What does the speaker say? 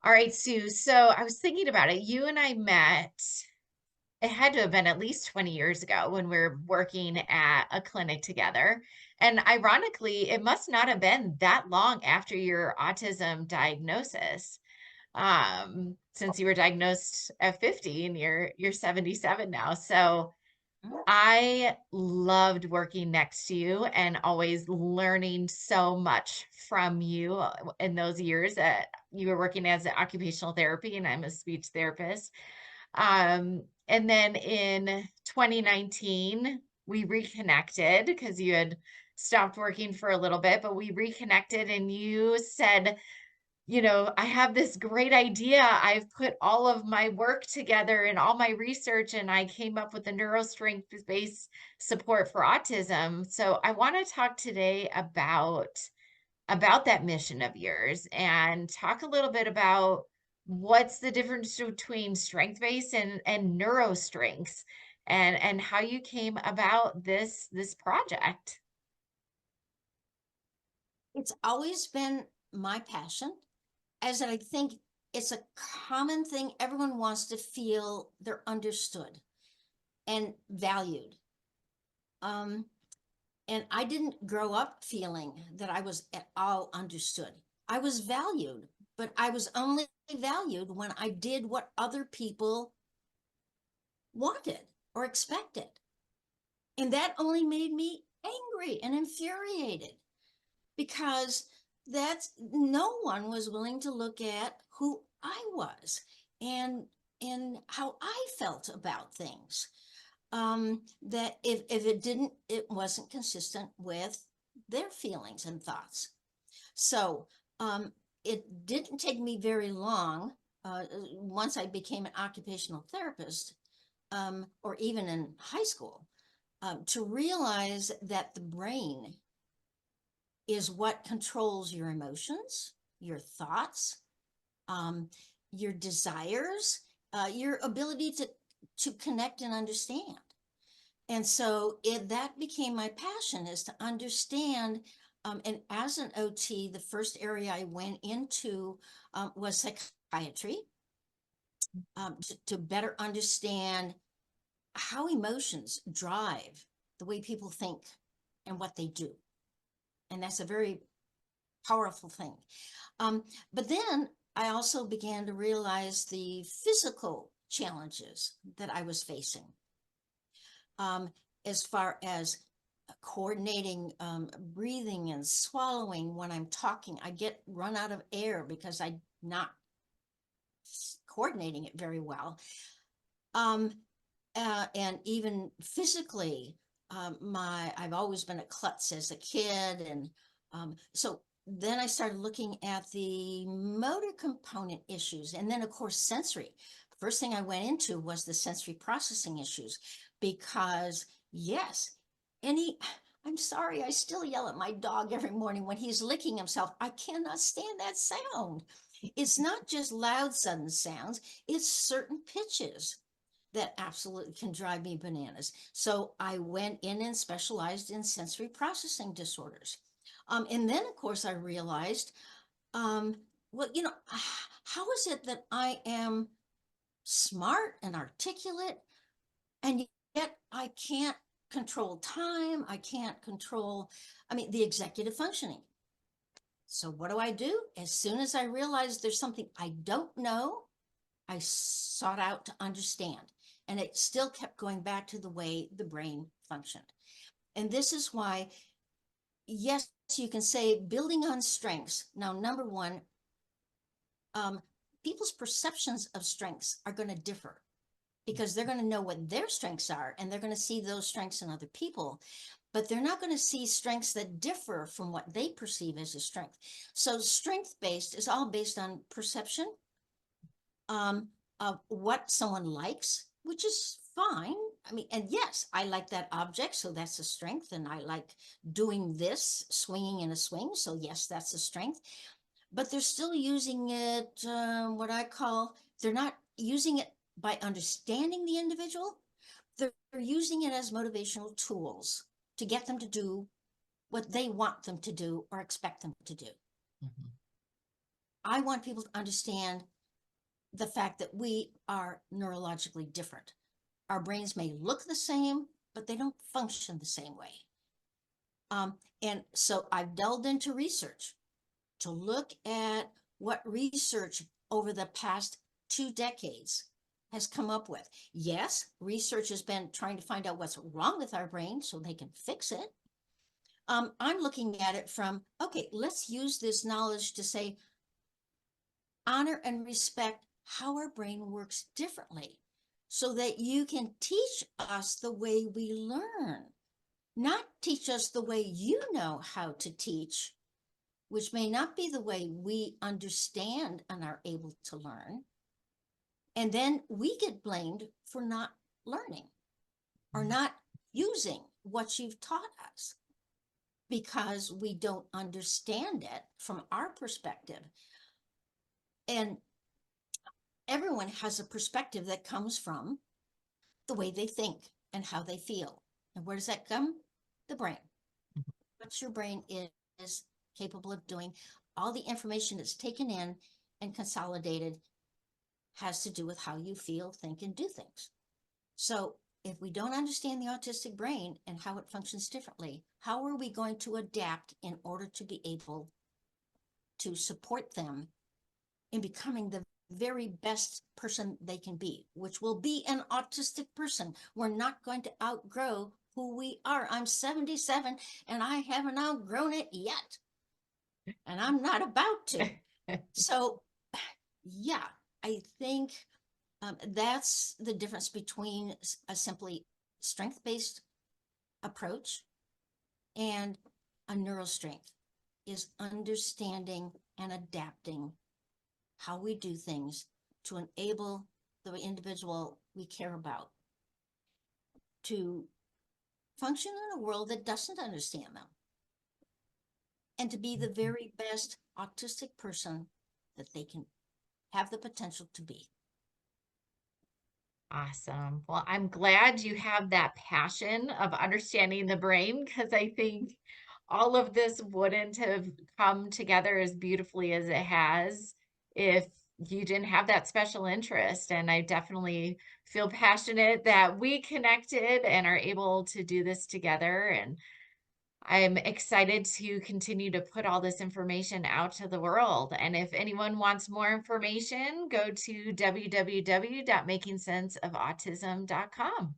All right, Sue. So I was thinking about it. You and I met, it had to have been at least 20 years ago when we were working at a clinic together. And ironically, it must not have been that long after your autism diagnosis, since you were diagnosed at 50 and you're 77 now. So Mm. I loved working next to you and always learning so much from you in those years that you were working as an occupational therapy and I'm a speech therapist. And then in 2019, we reconnected because you had stopped working for a little bit, but we reconnected and you said, I have this great idea. I've put all of my work together and all my research, and I came up with the neurostrength-based support for autism. So I want to talk today about that mission of yours and talk a little bit about what's the difference between strength-based and neurostrengths and how you came about this project. It's always been my passion, as I think it's a common thing. Everyone wants to feel they're understood and valued. Um, and I didn't grow up feeling that I was at all understood. I was valued, but I was only valued when I did what other people wanted or expected. And that only made me angry and infuriated, because that's no one was willing to look at who I was and how I felt about things. That if it wasn't consistent with their feelings and thoughts. So it didn't take me very long, once I became an occupational therapist, or even in high school, to realize that the brain is what controls your emotions, your thoughts, um, your desires, your ability to connect and understand. And so that became my passion, is to understand. And as an OT, the first area I went into was psychiatry, to better understand how emotions drive the way people think and what they do. And that's a very powerful thing. But then I also began to realize the physical challenges that I was facing, as far as coordinating breathing and swallowing when I'm talking. I get run out of air because I'm not coordinating it very well. Um, and even physically, I've always been a klutz as a kid, and so then I started looking at the motor component issues, and then of course sensory. First thing I went into was the sensory processing issues, because yes, any I'm sorry, I still yell at my dog every morning when he's licking himself. I cannot stand that sound. It's not just loud, sudden sounds, it's certain pitches that absolutely can drive me bananas. So I went in and specialized in sensory processing disorders. And then, of course, I realized, um, well, how is it that I am smart and articulate, and yet I can't control time? I can't control, the executive functioning. So what do? As soon as I realized there's something I don't know, I sought out to understand. And it still kept going back to the way the brain functioned. And this is why, yes, you can say building on strengths. Now, number one, people's perceptions of strengths are going to differ, because they're going to know what their strengths are and they're going to see those strengths in other people, but they're not going to see strengths that differ from what they perceive as a strength. So strength based is all based on perception, of what someone likes, which is fine. And yes, I like that object, so that's a strength. And I like doing this, swinging in a swing, so yes, that's a strength. But they're still using it, what I call, they're not using it by understanding the individual. They're using it as motivational tools to get them to do what they want them to do or expect them to do. Mhm. I want people to understand the fact that we are neurologically different. Our brains may look the same, but they don't function the same way. And so I've delved into research to look at what research over the past 2 decades has come up with. Yes, research has been trying to find out what's wrong with our brain so they can fix it. I'm looking at it from, okay, let's use this knowledge to say, honor and respect how our brain works differently so that you can teach us the way we learn, not teach us the way you know how to teach, which may not be the way we understand and are able to learn. And then we get blamed for not learning or not using what you've taught us because we don't understand it from our perspective. And everyone has a perspective that comes from the way they think and how they feel. And where does that come? The brain. What your brain is capable of doing, all the information that's taken in and consolidated has to do with how you feel, think, and do things. So if we don't understand the autistic brain and how it functions differently, how are we going to adapt in order to be able to support them in becoming the very best person they can be, which will be an autistic person? We're not going to outgrow who we are. I'm 77 and I haven't outgrown it yet. And I'm not about to. So, yeah, I think that's the difference between a simply strength-based approach and a neural strength is understanding and adapting how we do things to enable the individual we care about to function in a world that doesn't understand them and to be the very best autistic person that they can have the potential to be. Awesome. Well, I'm glad you have that passion of understanding the brain because I think all of this wouldn't have come together as beautifully as it has if you didn't have that special interest. And I definitely feel passionate that we connected and are able to do this together. And I'm excited to continue to put all this information out to the world. And if anyone wants more information, go to www.makingsenseofautism.com.